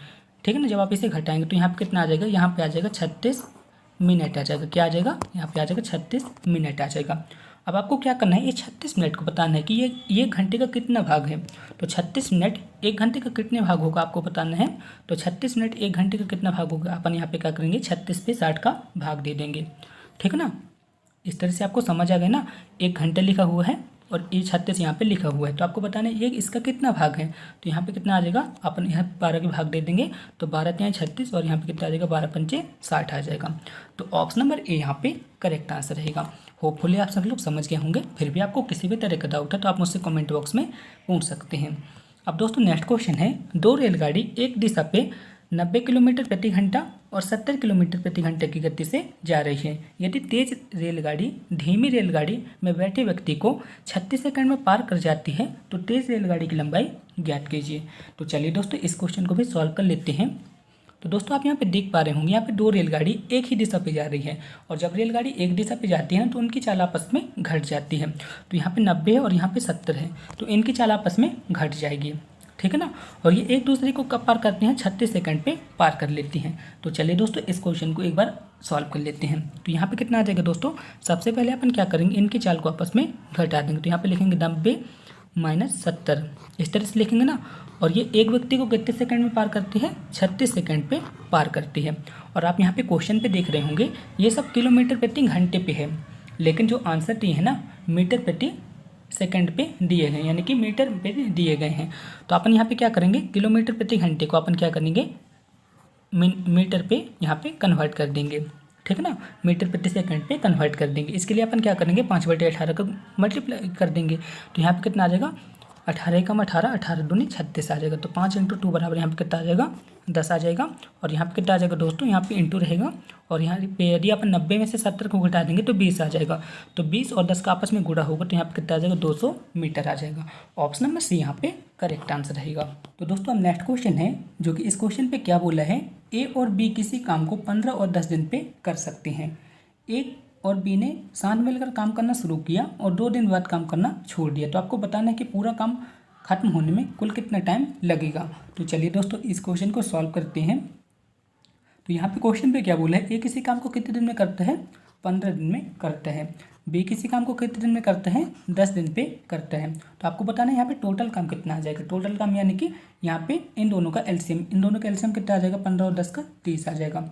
ठीक है ना, जब आप इसे घटाएंगे तो यहाँ पे कितना आ जाएगा, यहाँ पे आ जाएगा 36 मिनट आ जाएगा। क्या आ जाएगा, यहाँ पे आ जाएगा 36 मिनट आ जाएगा। अब आपको क्या करना है, ये 36 मिनट को बताना है कि ये घंटे का कितना भाग है। तो 36 मिनट 1 घंटे का कितने भाग होगा आपको बताना है। तो 36 मिनट 1 घंटे का कितना भाग होगा, अपन यहाँ पे क्या करेंगे 36 पे 60 का भाग दे देंगे। ठीक है ना, इस तरह से आपको समझ आ गया ना। 1 घंटे लिखा हुआ है और ये 36 यहाँ पे लिखा हुआ है, तो आपको बताना है ये इसका कितना भाग है। तो यहाँ पे कितना आ जाएगा, अपन यहाँ 12 के भाग दे देंगे, तो 12 × 36 और यहाँ पे कितना आ जाएगा 12×5 60 आ जाएगा। तो ऑप्शन नंबर ए यहाँ पे करेक्ट आंसर रहेगा। होपफुली आप सभी लोग समझ गए होंगे। फिर भी आपको किसी भी तरह का डाउट है तो आप मुझसे कमेंट बॉक्स में पूछ सकते हैं। अब दोस्तों नेक्स्ट क्वेश्चन है, 2 रेलगाड़ी एक दिशा पे 90 किलोमीटर प्रति घंटा और 70 किलोमीटर प्रति घंटे की गति से जा रही है। यदि तेज रेलगाड़ी धीमी रेलगाड़ी में बैठे व्यक्ति को 36 सेकंड में पार कर जाती है तो तेज रेलगाड़ी की लंबाई ज्ञात कीजिए। तो चलिए दोस्तों इस क्वेश्चन को भी सॉल्व कर लेते हैं। तो दोस्तों आप यहाँ पे देख पा रहे होंगे, यहाँ पे दो रेलगाड़ी एक ही दिशा पे जा रही है और जब रेलगाड़ी एक दिशा पे जाती है ना तो उनकी चाल आपस में घट जाती है। तो यहाँ पे 90 है और यहाँ पे 70 है, तो इनकी चाल आपस में घट जाएगी, ठीक है ना। और ये एक दूसरे को कब पार करते हैं, 36 सेकंड पे पार कर लेती हैं। तो चलिए दोस्तों इस क्वेश्चन को एक बार सॉल्व कर लेते हैं। तो यहाँ पे कितना आ जाएगा दोस्तों, सबसे पहले अपन क्या करेंगे, इनकी चाल को आपस में घटा देंगे। तो यहाँ पे लिखेंगे 90 - 70, इस तरह से लिखेंगे ना। और ये एक व्यक्ति को कितने सेकंड में पार करती है, 36 सेकंड पे पार करती है। और आप यहाँ पे क्वेश्चन पे देख रहे होंगे ये सब किलोमीटर प्रति घंटे पे है, लेकिन जो आंसर दिए है ना मीटर प्रति सेकंड पे दिए गए, यानी कि मीटर पे दिए गए हैं। तो अपन यहाँ पे क्या करेंगे, किलोमीटर प्रति घंटे को अपन क्या करेंगे, मीटर पे यहाँ पे कन्वर्ट कर देंगे, ठीक है ना। मीटर प्रति सेकंड पे कन्वर्ट कर देंगे। इसके लिए अपन क्या करेंगे, 5/18 का मल्टीप्लाई कर देंगे। तो यहाँ पे कितना आ जाएगा, 18 कम 18, 18 दूनी 36 आ जाएगा। तो 5 × 2 बराबर यहाँ पे कितना आ जाएगा, 10 आ जाएगा। और यहाँ पे कितना आ जाएगा दोस्तों, यहाँ पे इंटू रहेगा और यहाँ पे यदि अपन 90 में से 70 को घटा देंगे तो 20 आ जाएगा। तो 20 और 10 का आपस में गुणा होगा तो यहाँ पे कितना आ जाएगा, 200 मीटर आ जाएगा। ऑप्शन नंबर सी यहाँ पे करेक्ट आंसर रहेगा। तो दोस्तों अब नेक्स्ट क्वेश्चन है, जो कि इस क्वेश्चन पे क्या बोला है, ए और बी किसी काम को 15 और 10 दिन पे कर सकते हैं। ए और बी ने साथ मिलकर काम करना शुरू किया और 2 दिन बाद काम करना छोड़ दिया। तो आपको बताना है कि पूरा काम खत्म होने में कुल कितना टाइम लगेगा। तो चलिए दोस्तों इस क्वेश्चन को सॉल्व करते हैं। तो यहाँ पे क्वेश्चन पे क्या बोला है, ए किसी काम को कितने दिन में करता है, 15 दिन में करता है। बी किसी काम को कितने दिन में करता है, 10 दिन पे करता है। तो आपको बताना है यहाँ पे टोटल काम कितना आ जाएगा। टोटल काम यानी कि यहाँ पे इन दोनों का एलसीएम कितना आ जाएगा, 15 और 10 का 30 आ जाएगा,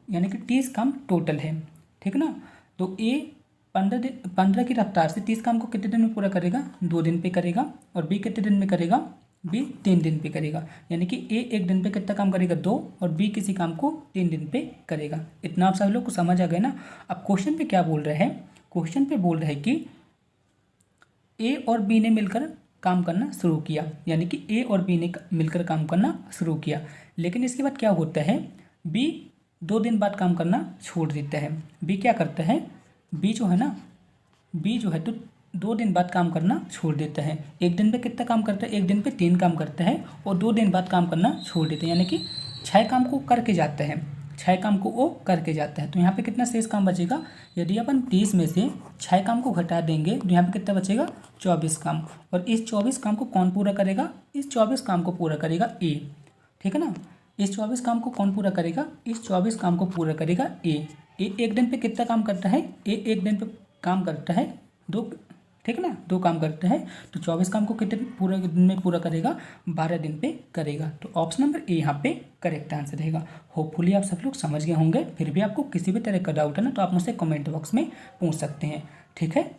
यानी कि 30 काम टोटल है, ठीक है ना। तो ए 15 की रफ्तार से 30 काम को कितने दिन में पूरा करेगा, 2 दिन पे करेगा। और बी कितने दिन में करेगा, बी 3 दिन पे करेगा। यानी कि ए एक दिन पे कितना काम करेगा, 2, और बी किसी काम को 3 दिन पे करेगा। इतना आप सभी लोग को समझ आ गया ना। अब क्वेश्चन पे क्या बोल रहे हैं, क्वेश्चन पे बोल रहे हैं कि ए और बी ने मिलकर काम करना शुरू किया, यानी कि ए और बी ने मिलकर काम करना शुरू किया। लेकिन इसके बाद क्या होता है, बी 2 दिन बाद काम करना छोड़ देता है। बी क्या करता है, बी जो है तो 2 दिन बाद काम करना छोड़ देता है। एक दिन पे कितना काम करता है, एक दिन पे 3 काम करता है और 2 दिन बाद काम करना छोड़ देता है, यानी कि 6 काम को करके जाता है, 6 काम को वो करके जाता है। तो यहाँ पे कितना शेष काम बचेगा, यदि अपन 30 में से 6 काम को घटा देंगे तो यहाँ पे कितना बचेगा, 24 काम। और इस 24 काम को कौन पूरा करेगा, इस 24 काम को पूरा करेगा ए, ठीक है ना। इस 24 काम को कौन पूरा करेगा, इस 24 काम को पूरा करेगा ए। एक दिन पे कितना काम करता है, ए एक दिन पे काम करता है 2, ठीक है ना, 2 काम करता है। तो 24 काम को कितने पूरे दिन में पूरा करेगा, 12 दिन पे करेगा। तो ऑप्शन नंबर ए यहाँ पे करेक्ट आंसर रहेगा। होपफुली आप सब लोग समझ गए होंगे। फिर भी आपको किसी भी तरह का डाउट है ना तो आप मुझसे कमेंट बॉक्स में पूछ सकते हैं, ठीक है।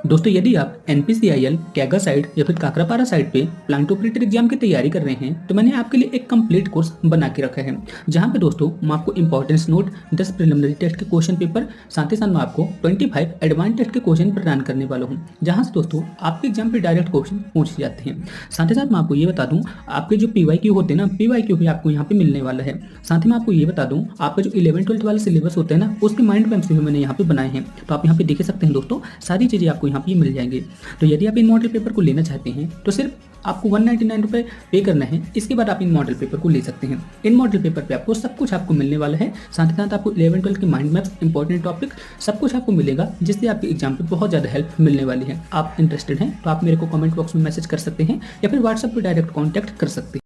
दोस्तों यदि आप NPCIL कैगा साइट या फिर काकरापारा साइट पे प्लांट ऑपरेटर एग्जाम की तैयारी कर रहे हैं तो मैंने आपके लिए एक कंप्लीट कोर्स बना के रखा है, जहां पे दोस्तों मैं आपको इंपॉर्टेंस नोट, 10 प्रिलिमिनरी टेस्ट के क्वेश्चन पेपर, साथ ही साथ मैं आपको 25 एडवांस टेस्ट के क्वेश्चन प्रदान करने वाला हूं, जहां से दोस्तों आपके एग्जाम पे डायरेक्ट क्वेश्चन पूछे जाते हैं। साथ ही साथ मैं आपको ये बता दूं, आपके जो PYQ होते हैं ना, PYQ भी आपको यहाँ पे मिलने वाला है। साथ ही मैं आपको ये बता दूं, आपका जो 11-12 वाला सिलेबस होता है ना, उसके माइंड मैप्स भी मैंने यहाँ पे बनाए हैं। तो आप यहाँ पे देख सकते हैं दोस्तों, सारी चीजें आपको यहाँ पे मिल जाएंगे। तो यदि आप इन मॉडल पेपर को लेना चाहते हैं तो सिर्फ आपको 199 रुपये पे करना है। इसके बाद आप इन मॉडल पेपर को ले सकते हैं। इन मॉडल पेपर पे आपको सब कुछ आपको मिलने वाला है। साथ ही साथ आपको 11-12 के माइंड मैप्स, इंपॉर्टेंट टॉपिक, सब कुछ आपको मिलेगा, जिससे आपके एग्जाम पे बहुत ज़्यादा हेल्प मिलने वाली है। आप इंटरेस्टेड हैं तो आप मेरे को कमेंट बॉक्स में मैसेज कर सकते हैं या फिर व्हाट्सएप पर डायरेक्ट कॉन्टैक्ट कर सकते हैं।